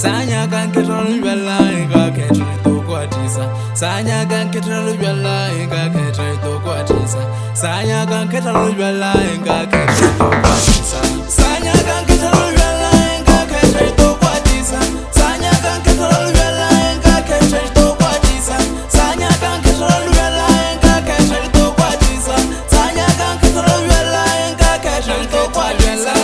Sanya kan ketrol bella inga ketre to kwatisa. Sanya kan ketrol bella inga ketre to kwatisa. Sanya kan ketrol bella inga ketre to kwatisa. Sanya kan ketrol bella inga ketre to kwatisa. Sanya kan ketrol bella inga ketre to kwatisa. Sanya kan ketrol bella inga ketre to kwatisa. Sanya kan ketrol bella inga ketre to kwatisa.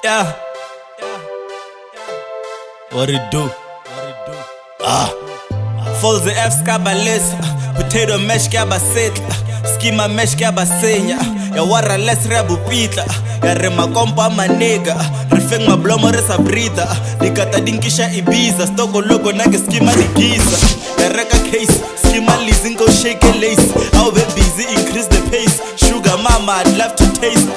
Yeah. What it do? Falzy F skabaless, potato mesh kabaset, schema mesh kabasenya, ya wireless rabupita, ya reMakompo maNigga, rifeng mablomo resabrita, dikata dinkisha Ibiza, stoko logo nage schema digiza, ya reka case, schema leasing go shake a lace, I'll be busy increase the pace, sugar mama I'd love to taste.